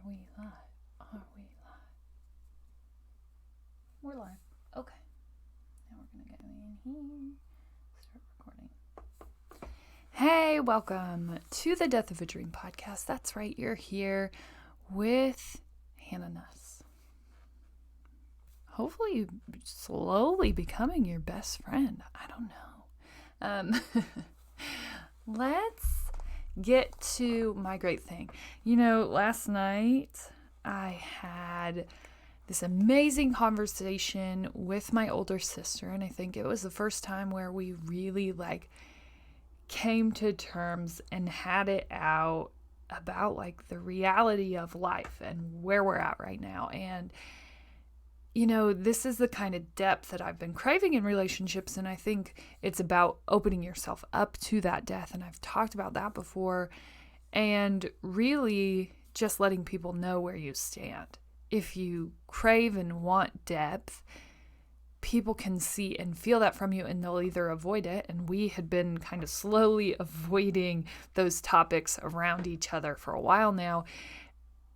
we live? Are we live? We're live. Okay. Now we're going to go in here. Start recording. Hey, welcome to the Death of a Dream podcast. That's right. You're here with Hanna Nuss. Hopefully slowly becoming your best friend. I don't know. Let's get to my great thing. Last night I had this amazing conversation with my older sister, and I think it was the first time where we really came to terms and had it out about the reality of life and where we're at right now. And this is the kind of depth that I've been craving in relationships, and I think it's about opening yourself up to that depth, and I've talked about that before, and really just letting people know where you stand. If you crave and want depth, people can see and feel that from you, and they'll either avoid it, and we had been kind of slowly avoiding those topics around each other for a while now,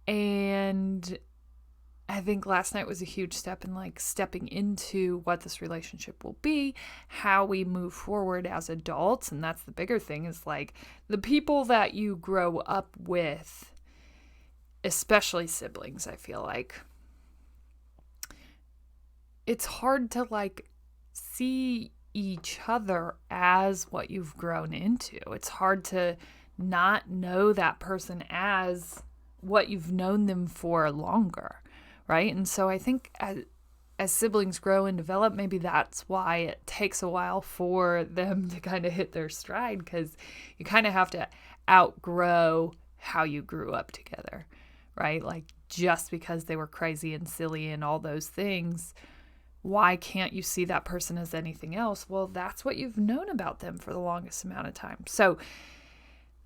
and I think last night was a huge step in stepping into what this relationship will be, how we move forward as adults. And that's the bigger thing, is the people that you grow up with, especially siblings, I feel like it's hard to see each other as what you've grown into. It's hard to not know that person as what you've known them for longer. Right? And so I think as siblings grow and develop, maybe that's why it takes a while for them to kind of hit their stride, because you kind of have to outgrow how you grew up together, right? Just because they were crazy and silly and all those things, why can't you see that person as anything else? Well, that's what you've known about them for the longest amount of time. So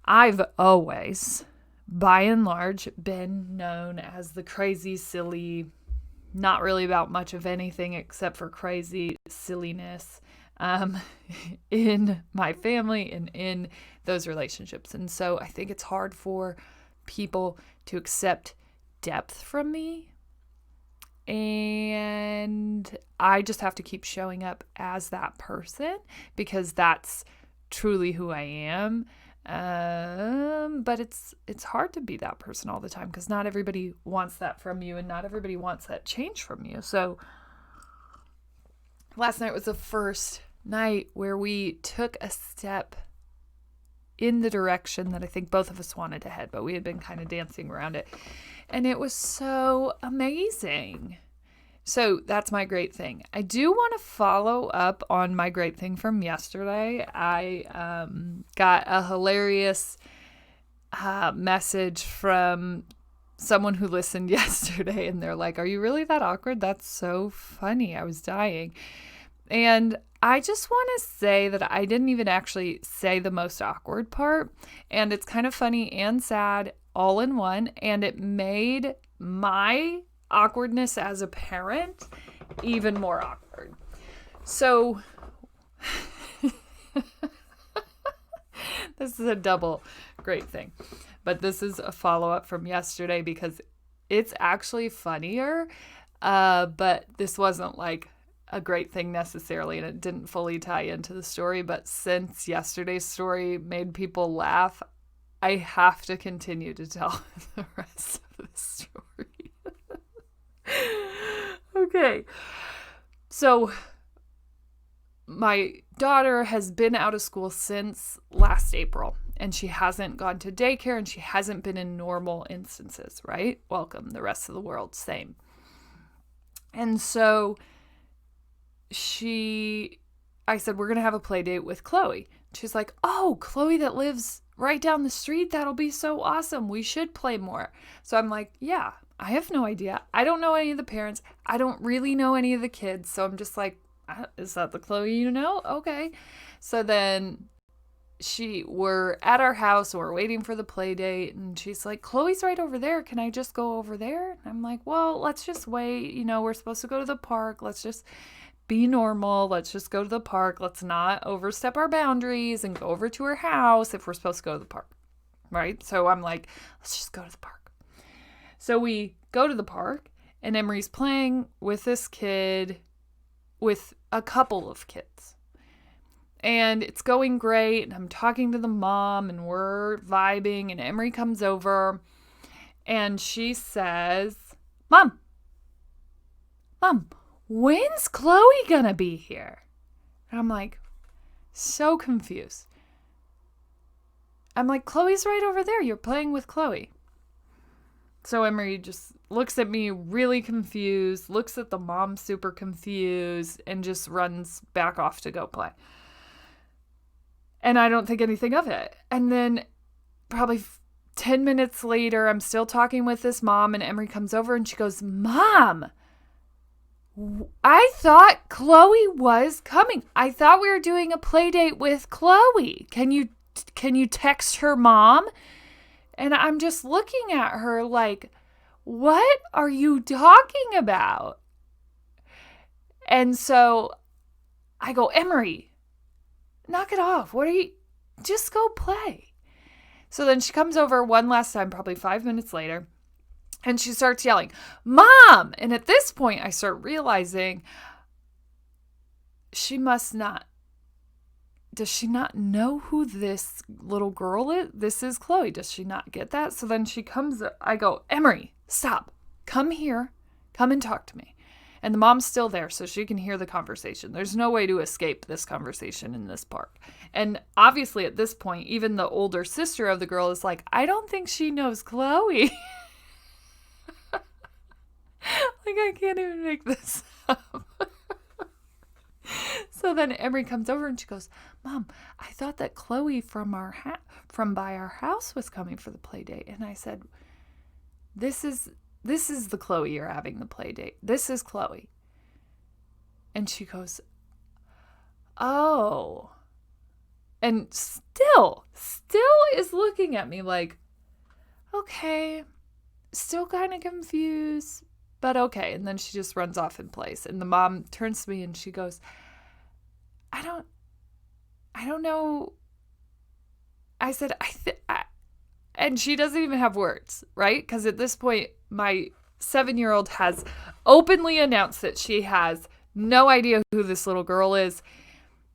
I've always, by and large, been known as the crazy, silly, not really about much of anything except for crazy silliness in my family and in those relationships. And so I think it's hard for people to accept depth from me. And I just have to keep showing up as that person, because that's truly who I am. But it's hard to be that person all the time, because not everybody wants that from you, and not everybody wants that change from you. So last night was the first night where we took a step in the direction that I think both of us wanted to head, but we had been kind of dancing around it, and it was so amazing. So that's my great thing. I do want to follow up on my great thing from yesterday. I got a hilarious message from someone who listened yesterday, and they're like, "Are you really that awkward? That's so funny. I was dying." And I just want to say that I didn't even actually say the most awkward part, and it's kind of funny and sad all in one, and it made my awkwardness as a parent even more awkward. So this is a double great thing, but this is a follow-up from yesterday because it's actually funnier, but this wasn't a great thing necessarily, and it didn't fully tie into the story. But since yesterday's story made people laugh, I have to continue to tell the rest of the story. Okay, so my daughter has been out of school since last April, and she hasn't gone to daycare, and she hasn't been in normal instances, right? Welcome, the rest of the world, same. And so I said, we're going to have a play date with Chloe. She's like, "Oh, Chloe that lives right down the street, that'll be so awesome. We should play more." So I'm like, yeah, I have no idea. I don't know any of the parents. I don't really know any of the kids. So I'm just like, is that the Chloe you know? Okay. So then we're at our house, and we're waiting for the play date, and she's like, "Chloe's right over there. Can I just go over there?" And I'm like, well, let's just wait. We're supposed to go to the park. Let's just be normal. Let's just go to the park. Let's not overstep our boundaries and go over to her house if we're supposed to go to the park. Right? So I'm like, let's just go to the park. So we go to the park, and Emery's playing with this kid, with a couple of kids. And it's going great, and I'm talking to the mom, and we're vibing, and Emery comes over, and she says, Mom, when's Chloe gonna be here? And I'm like, so confused. I'm like, Chloe's right over there. You're playing with Chloe. So Emery just looks at me really confused, looks at the mom super confused, and just runs back off to go play. And I don't think anything of it. And then probably 10 minutes later, I'm still talking with this mom, and Emery comes over and she goes, Mom, I thought Chloe was coming. I thought we were doing a play date with Chloe. Can you text her mom? And I'm just looking at her like, what are you talking about? And so I go, Emery, knock it off. Just go play. So then she comes over one last time, probably 5 minutes later, and she starts yelling, Mom! And at this point, I start realizing does she not know who this little girl is? This is Chloe. Does she not get that? So then I go, Emery, stop. Come here. Come and talk to me. And the mom's still there, so she can hear the conversation. There's no way to escape this conversation in this park. And obviously at this point, even the older sister of the girl is like, I don't think she knows Chloe. Like, I can't even make this up. So then Emery comes over and she goes, Mom, I thought that Chloe from by our house was coming for the play date. And I said, this is the Chloe you're having the play date. This is Chloe. And she goes, oh. And still is looking at me like, okay, still kind of confused, but okay. And then she just runs off in place. And the mom turns to me and she goes, I don't know. I said, and she doesn't even have words, right? Because at this point, my 7-year-old has openly announced that she has no idea who this little girl is.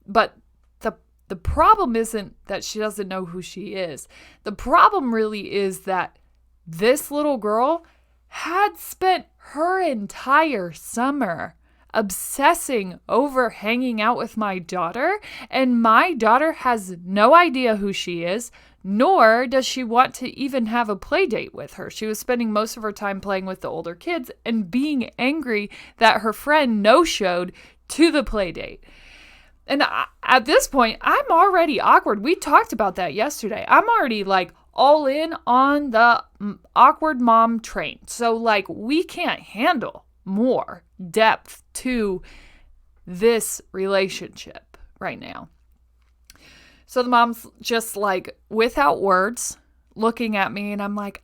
But the problem isn't that she doesn't know who she is. The problem really is that this little girl had spent her entire summer obsessing over hanging out with my daughter, and my daughter has no idea who she is, nor does she want to even have a play date with her. She was spending most of her time playing with the older kids and being angry that her friend no-showed to the play date. And at this point, I'm already awkward. We talked about that yesterday. I'm already like all in on the awkward mom train. So like we can't handle more depth to this relationship right now. So the mom's just like without words looking at me, and I'm like,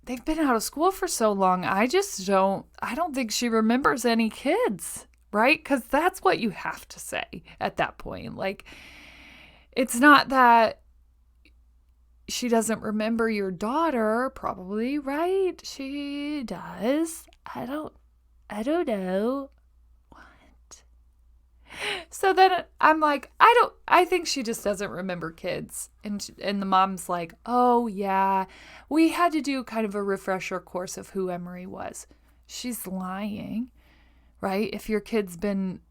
they've been out of school for so long. I don't think she remembers any kids, right? Because that's what you have to say at that point. Like, it's not that she doesn't remember your daughter, probably, right? She does. I don't know. What? So then I'm like, I think she just doesn't remember kids. And the mom's like, oh yeah, we had to do kind of a refresher course of who Emery was. She's lying, right? If your kid's been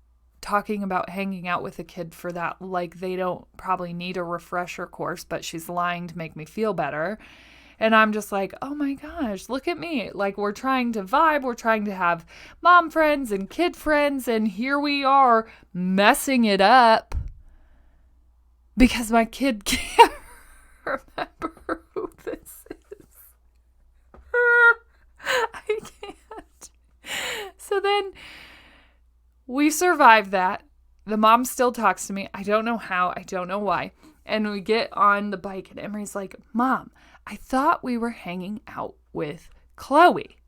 talking about hanging out with a kid for that, like they don't probably need a refresher course, but she's lying to make me feel better. And I'm just like, oh my gosh, look at me. Like, we're trying to vibe. We're trying to have mom friends and kid friends. And here we are messing it up because my kid can't remember who this is. I can't. So then we survive that. The mom still talks to me. I don't know how. I don't know why. And we get on the bike and Emery's like, Mom, I thought we were hanging out with Chloe.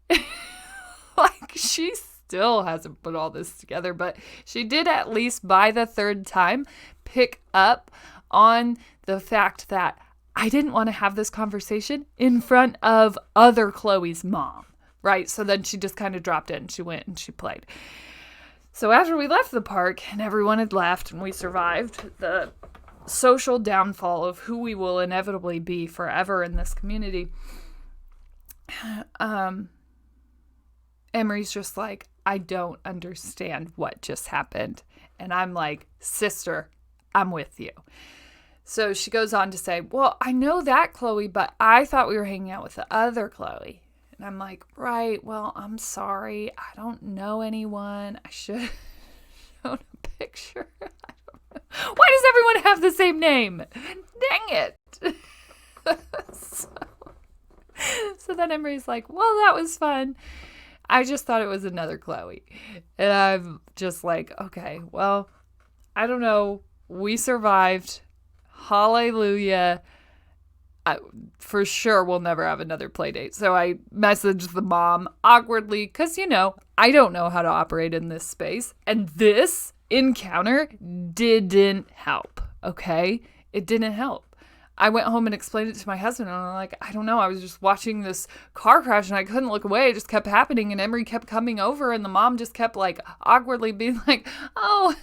Like, she still hasn't put all this together, but she did at least by the third time pick up on the fact that I didn't want to have this conversation in front of other Chloe's mom, right? So then she just kind of dropped it and she went and she played. So after we left the park and everyone had left and we survived the social downfall of who we will inevitably be forever in this community, Emery's just like, I don't understand what just happened. And I'm like, sister, I'm with you. So she goes on to say, well, I know that, Chloe, but I thought we were hanging out with the other Chloe. And I'm like, right, well, I'm sorry. I don't know anyone. I should have shown a picture. Why does everyone have the same name? Dang it. So then Emery's like, well, that was fun. I just thought it was another Chloe. And I'm just like, okay, well, I don't know. We survived. Hallelujah. For sure we'll never have another play date. So I messaged the mom awkwardly because, I don't know how to operate in this space. And this encounter didn't help, okay? It didn't help. I went home and explained it to my husband, and I'm like, I don't know. I was just watching this car crash, and I couldn't look away. It just kept happening, and Emery kept coming over, and the mom just kept, awkwardly being like, oh,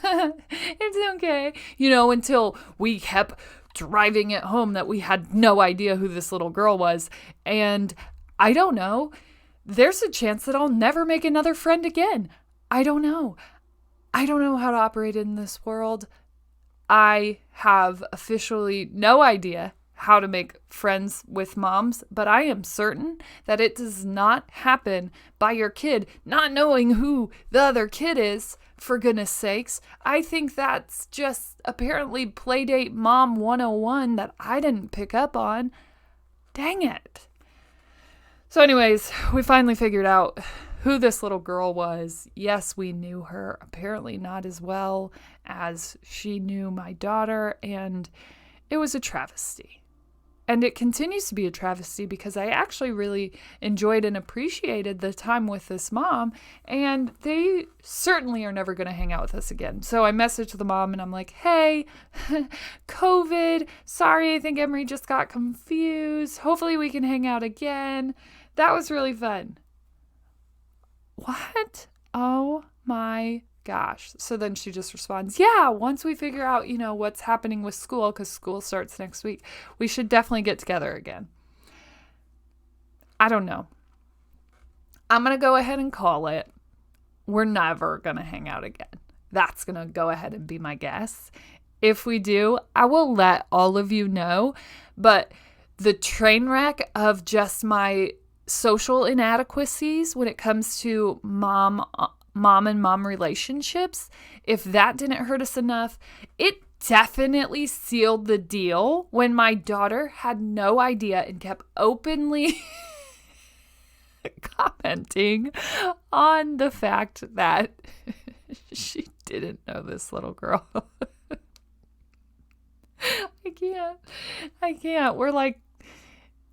it's okay. Until we kept driving it home that we had no idea who this little girl was. And I don't know. There's a chance that I'll never make another friend again. I don't know. I don't know how to operate in this world. I have officially no idea how to make friends with moms, but I am certain that it does not happen by your kid not knowing who the other kid is, for goodness sakes. I think that's just apparently Playdate Mom 101 that I didn't pick up on. Dang it. So anyways, we finally figured out who this little girl was. Yes, we knew her, apparently not as well as she knew my daughter, and it was a travesty. And it continues to be a travesty because I actually really enjoyed and appreciated the time with this mom, and they certainly are never going to hang out with us again. So I messaged the mom and I'm like, hey, COVID, sorry, I think Emery just got confused. Hopefully we can hang out again. That was really fun. What? Oh my gosh. So then she just responds, yeah, once we figure out, what's happening with school, because school starts next week, we should definitely get together again. I don't know. I'm going to go ahead and call it. We're never going to hang out again. That's going to go ahead and be my guess. If we do, I will let all of you know. But the train wreck of just my social inadequacies when it comes to mom and mom relationships, if that didn't hurt us enough, it definitely sealed the deal when my daughter had no idea and kept openly commenting on the fact that she didn't know this little girl. I can't. We're like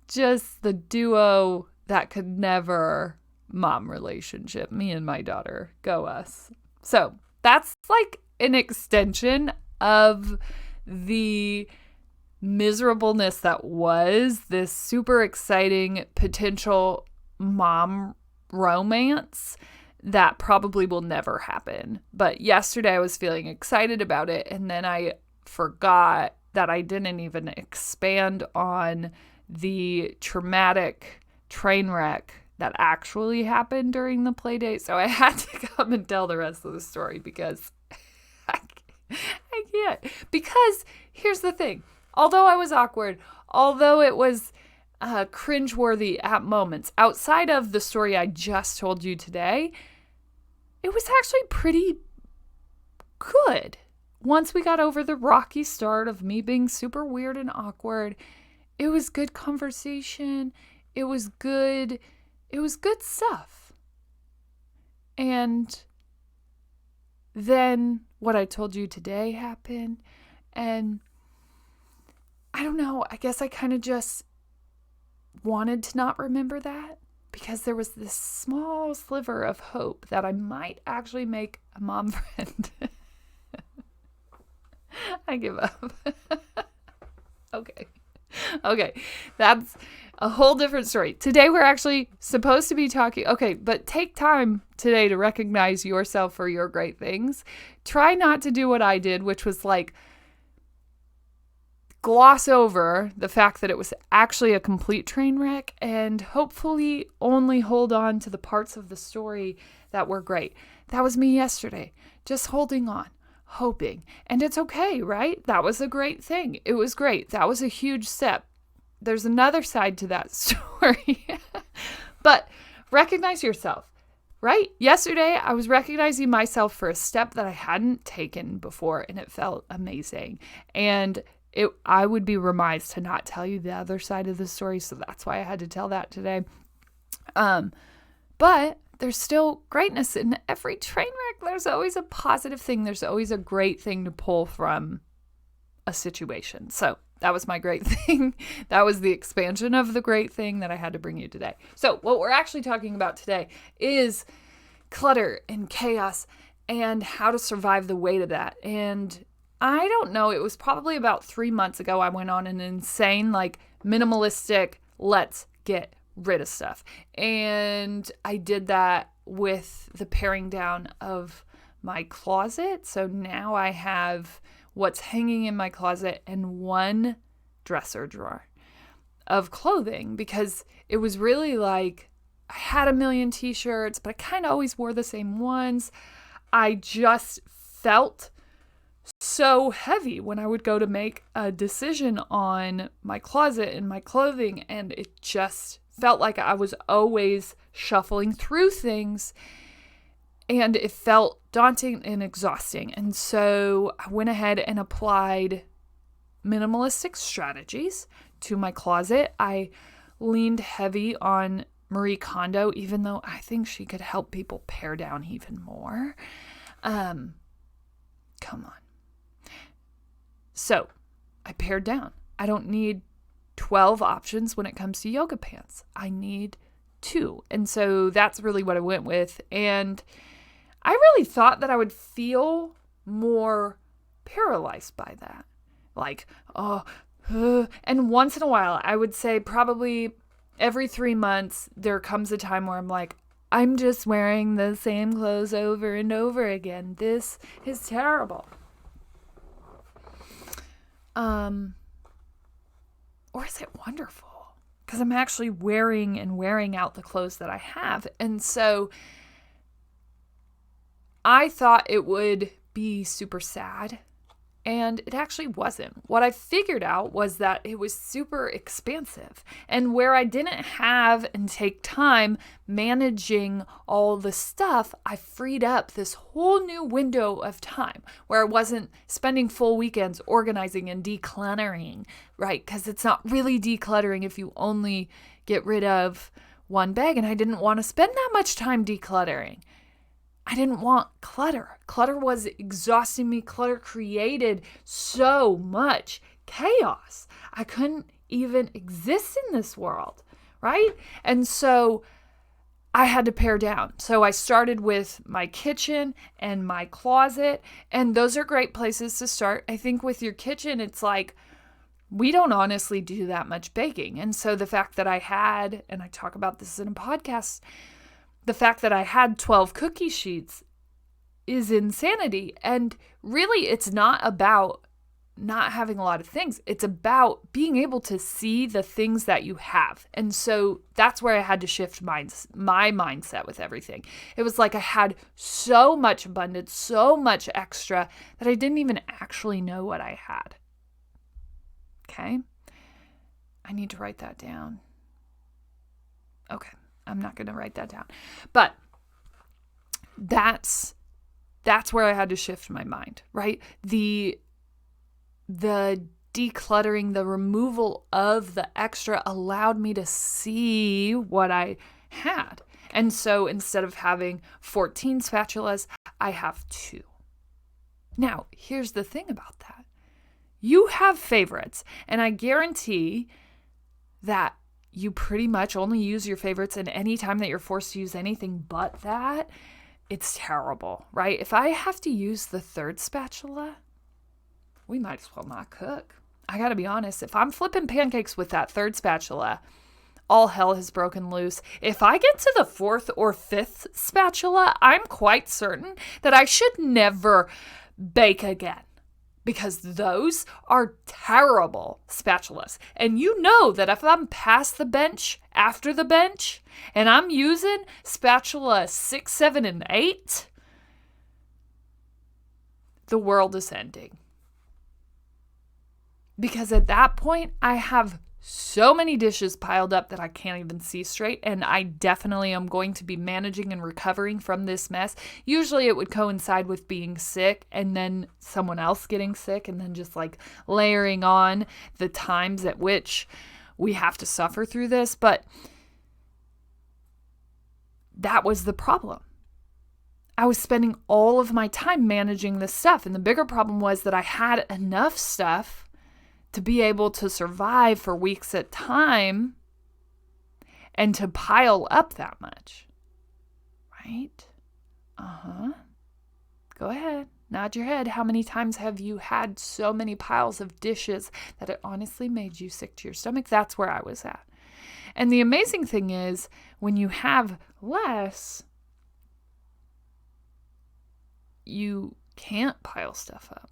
just the duo that could never mom relationship. Me and my daughter. Go us. So that's like an extension of the miserableness that was this super exciting potential mom romance that probably will never happen. But yesterday I was feeling excited about it, and then I forgot that I didn't even expand on the traumatic train wreck that actually happened during the play date. So I had to come and tell the rest of the story because I can't. Because here's the thing. Although I was awkward, although it was cringeworthy at moments, outside of the story I just told you today, it was actually pretty good. Once we got over the rocky start of me being super weird and awkward, it was good conversation. It was good stuff. And then what I told you today happened. And I don't know, I guess I kind of just wanted to not remember that because there was this small sliver of hope that I might actually make a mom friend. I give up. Okay. Okay, that's a whole different story. Today we're actually supposed to be talking. Okay, but take time today to recognize yourself for your great things. Try not to do what I did, which was like gloss over the fact that it was actually a complete train wreck and hopefully only hold on to the parts of the story that were great. That was me yesterday, just holding on, hoping. And it's okay, right? That was a great thing. It was great. That was a huge step. There's another side to that story. But recognize yourself, right? Yesterday, I was recognizing myself for a step that I hadn't taken before, and it felt amazing. And I would be remiss to not tell you the other side of the story, so that's why I had to tell that today. But there's still greatness in every train wreck. There's always a positive thing. There's always a great thing to pull from a situation. So that was my great thing. That was the expansion of the great thing that I had to bring you today. So what we're actually talking about today is clutter and chaos and how to survive the weight of that. And I don't know, it was probably about 3 months ago I went on an insane, minimalistic, let's get rid of stuff. And I did that with the paring down of my closet. So now I have what's hanging in my closet and one dresser drawer of clothing, because it was really I had a million t-shirts, but I kind of always wore the same ones. I just felt so heavy when I would go to make a decision on my closet and my clothing, and it just felt like I was always shuffling through things, and it felt daunting and exhausting. And so I went ahead and applied minimalistic strategies to my closet. I leaned heavy on Marie Kondo, even though I think she could help people pare down even more. Come on. So I pared down. I don't need 12 options when it comes to yoga pants. I need 2. And so that's really what I went with. And I really thought that I would feel more paralyzed by that. And once in a while, I would say probably every 3 months, there comes a time where I'm like, I'm just wearing the same clothes over and over again. This is terrible. Or is it wonderful? Because I'm actually wearing out the clothes that I have. And so I thought it would be super sad, and it actually wasn't. What I figured out was that it was super expansive, and where I didn't have and take time managing all the stuff, I freed up this whole new window of time where I wasn't spending full weekends organizing and decluttering, right? Because it's not really decluttering if you only get rid of one bag, and I didn't want to spend that much time decluttering. I didn't want clutter. Clutter was exhausting me. Clutter created so much chaos. I couldn't even exist in this world, right? And so I had to pare down. So I started with my kitchen and my closet, and those are great places to start. I think with your kitchen, it's we don't honestly do that much baking. And so the fact that I had, and I talk about this in a podcast, the fact that I had 12 cookie sheets is insanity. And really, it's not about not having a lot of things. It's about being able to see the things that you have. And so that's where I had to shift my mindset with everything. It was like I had so much abundance, so much extra that I didn't even actually know what I had. Okay? I need to write that down. Okay. I'm not going to write that down. But that's where I had to shift my mind, right? The decluttering, the removal of the extra allowed me to see what I had. And so instead of having 14 spatulas, I have 2. Now, here's the thing about that. You have favorites, and I guarantee that you pretty much only use your favorites, and any time that you're forced to use anything but that, it's terrible, right? If I have to use the 3rd spatula, we might as well not cook. I gotta be honest, if I'm flipping pancakes with that third spatula, all hell has broken loose. If I get to the fourth or fifth spatula, I'm quite certain that I should never bake again, because those are terrible spatulas. And you know that if I'm past the bench, after the bench, and I'm using spatula 6, 7, and 8, the world is ending. Because at that point, I have so many dishes piled up that I can't even see straight, and I definitely am going to be managing and recovering from this mess. Usually it would coincide with being sick and then someone else getting sick, and then just like layering on the times at which we have to suffer through this. But that was the problem. I was spending all of my time managing this stuff, and the bigger problem was that I had enough stuff to be able to survive for weeks at a time and to pile up that much. Right? Go ahead. Nod your head. How many times have you had so many piles of dishes that it honestly made you sick to your stomach? That's where I was at. And the amazing thing is, when you have less, you can't pile stuff up.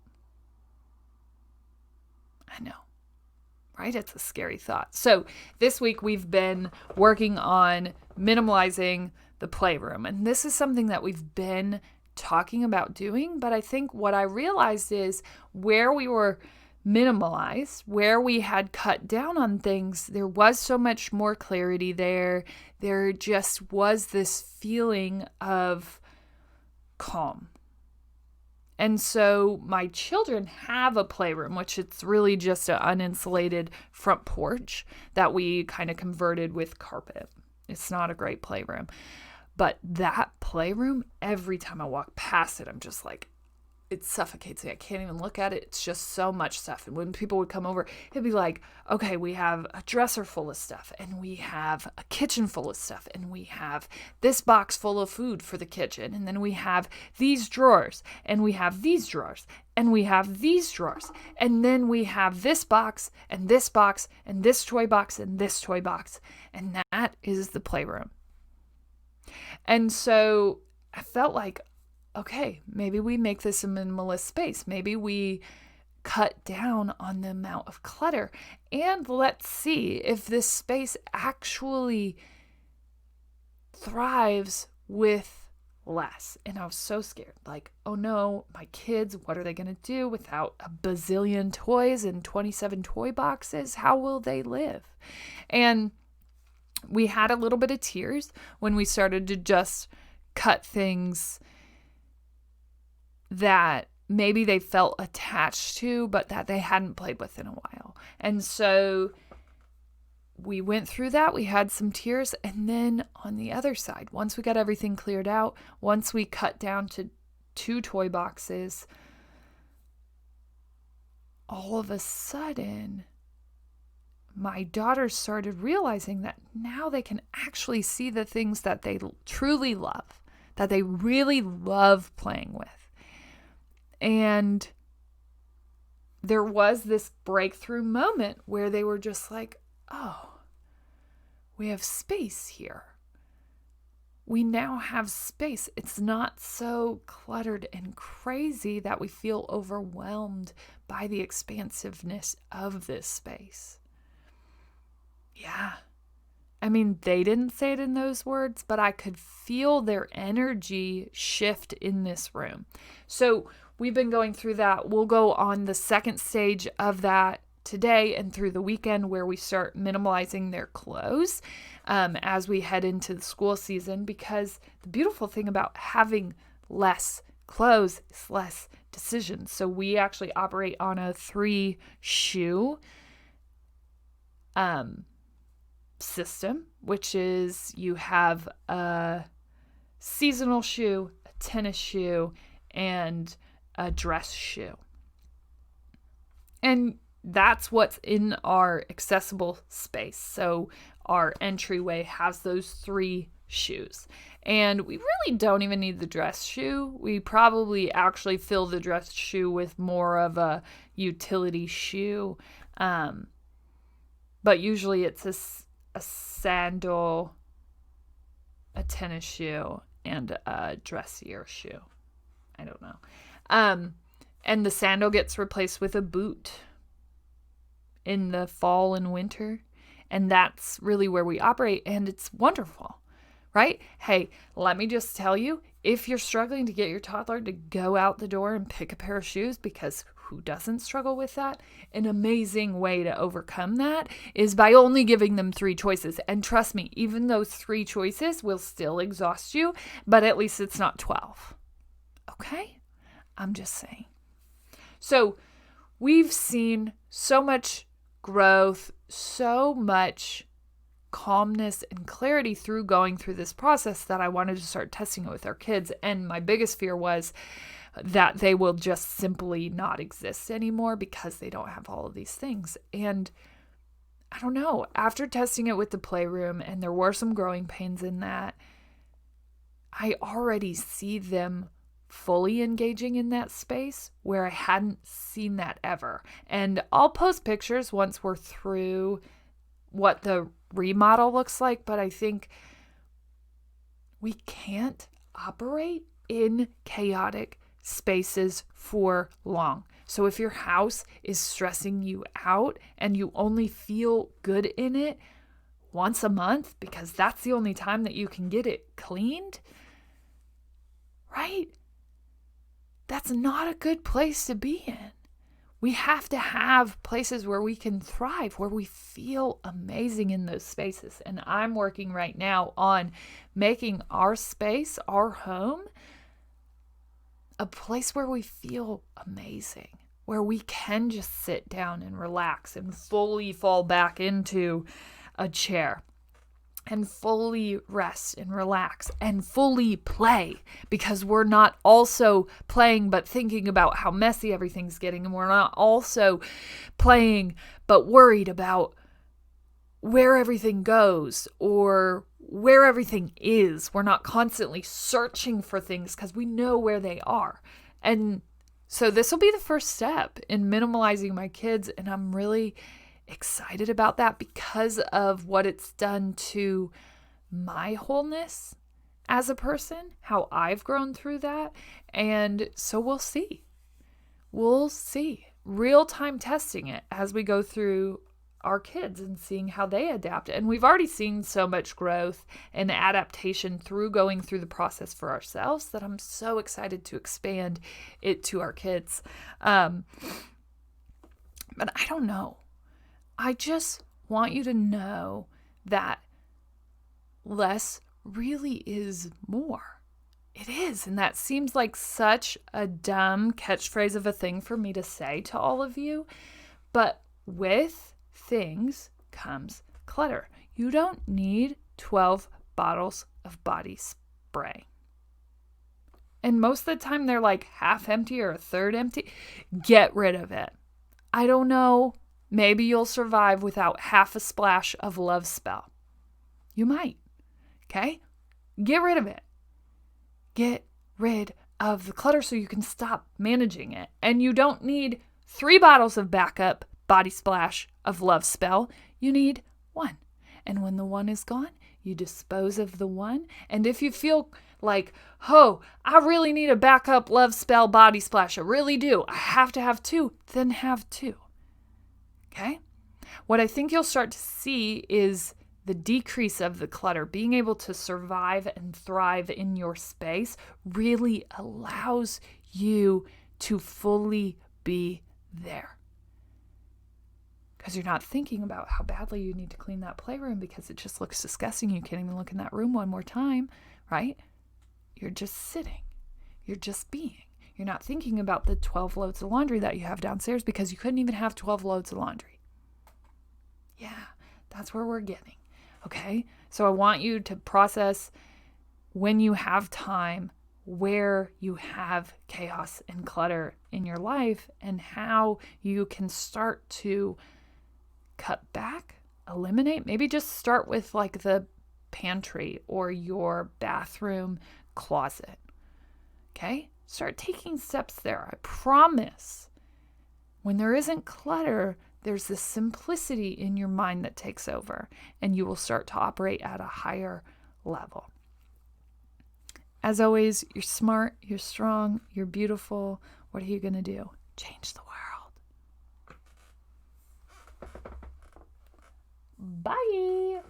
I know, right? It's a scary thought. So this week we've been working on minimalizing the playroom. And this is something that we've been talking about doing. But I think what I realized is where we were minimalized, where we had cut down on things, there was so much more clarity there. There just was this feeling of calm. And so my children have a playroom, which it's really just an uninsulated front porch that we kind of converted with carpet. It's not a great playroom. But that playroom, every time I walk past it, I'm just like, it suffocates me. I can't even look at it. It's just so much stuff. And when people would come over, it'd be like, okay, we have a dresser full of stuff, and we have a kitchen full of stuff, and we have this box full of food for the kitchen, and then we have these drawers, and we have these drawers, and we have these drawers, and then we have this box, and this box, and this toy box, and this toy box. And that is the playroom. And so I felt like, okay, maybe we make this a minimalist space. Maybe we cut down on the amount of clutter, and let's see if this space actually thrives with less. And I was so scared, like, oh no, my kids, what are they going to do without a bazillion toys and 27 toy boxes? How will they live? And we had a little bit of tears when we started to just cut things that maybe they felt attached to, but that they hadn't played with in a while. And so we went through that. We had some tears. And then on the other side, once we got everything cleared out, once we cut down to 2 toy boxes, all of a sudden, my daughters started realizing that now they can actually see the things that they truly love, that they really love playing with. And there was this breakthrough moment where they were just like, oh, we have space here. We now have space. It's not so cluttered and crazy that we feel overwhelmed by the expansiveness of this space. Yeah. I mean, they didn't say it in those words, but I could feel their energy shift in this room. So we've been going through that. We'll go on the second stage of that today and through the weekend, where we start minimalizing their clothes as we head into the school season, because the beautiful thing about having less clothes is less decisions. So we actually operate on a 3-shoe system, which is you have a seasonal shoe, a tennis shoe, and a dress shoe. And that's what's in our accessible space. So our entryway has those 3 shoes. And we really don't even need the dress shoe. We probably actually fill the dress shoe with more of a utility shoe But usually it's a sandal, a tennis shoe, and a dressier shoe. I don't know. And the sandal gets replaced with a boot in the fall and winter. And that's really where we operate. And it's wonderful, right? Hey, let me just tell you, if you're struggling to get your toddler to go out the door and pick a pair of shoes, because who doesn't struggle with that? An amazing way to overcome that is by only giving them 3 choices. And trust me, even those 3 choices will still exhaust you, but at least it's not 12. Okay? I'm just saying. So we've seen so much growth, so much calmness and clarity through going through this process that I wanted to start testing it with our kids. And my biggest fear was that they will just simply not exist anymore because they don't have all of these things. And I don't know, after testing it with the playroom, and there were some growing pains in that, I already see them fully engaging in that space where I hadn't seen that ever. And I'll post pictures once we're through what the remodel looks like, but I think we can't operate in chaotic spaces for long. So if your house is stressing you out and you only feel good in it once a month because that's the only time that you can get it cleaned, right? That's not a good place to be in. We have to have places where we can thrive, where we feel amazing in those spaces. And I'm working right now on making our space, our home, a place where we feel amazing, where we can just sit down and relax and fully fall back into a chair and fully rest and relax and fully play, because we're not also playing but thinking about how messy everything's getting, and we're not also playing but worried about where everything goes or where everything is. We're not constantly searching for things because we know where they are. And so this will be the first step in minimalizing my kids, and I'm really excited about that because of what it's done to my wholeness as a person, how I've grown through that. And so we'll see. We'll see. Real-time testing it as we go through our kids and seeing how they adapt. And we've already seen so much growth and adaptation through going through the process for ourselves that I'm so excited to expand it to our kids. But I don't know. I just want you to know that less really is more. It is. And that seems like such a dumb catchphrase of a thing for me to say to all of you. But with things comes clutter. You don't need 12 bottles of body spray. And most of the time they're like half empty or a third empty. Get rid of it. I don't know. Maybe you'll survive without half a splash of Love Spell. You might. Okay? Get rid of it. Get rid of the clutter so you can stop managing it. And you don't need 3 bottles of backup body splash of Love Spell. You need 1. And when the 1 is gone, you dispose of the 1. And if you feel like, oh, I really need a backup Love Spell body splash, I really do, I have to have 2, then have 2. Okay? What I think you'll start to see is the decrease of the clutter. Being able to survive and thrive in your space really allows you to fully be there. Because you're not thinking about how badly you need to clean that playroom because it just looks disgusting. You can't even look in that room one more time, right? You're just sitting. You're just being. You're not thinking about the 12 loads of laundry that you have downstairs because you couldn't even have 12 loads of laundry. Yeah, that's where we're getting. Okay? So I want you to process when you have time where you have chaos and clutter in your life and how you can start to cut back, eliminate. Maybe just start with like the pantry or your bathroom closet. Okay? Start taking steps there. I promise. When there isn't clutter, there's this simplicity in your mind that takes over, and you will start to operate at a higher level. As always, you're smart, you're strong, you're beautiful. What are you going to do? Change the world. Bye.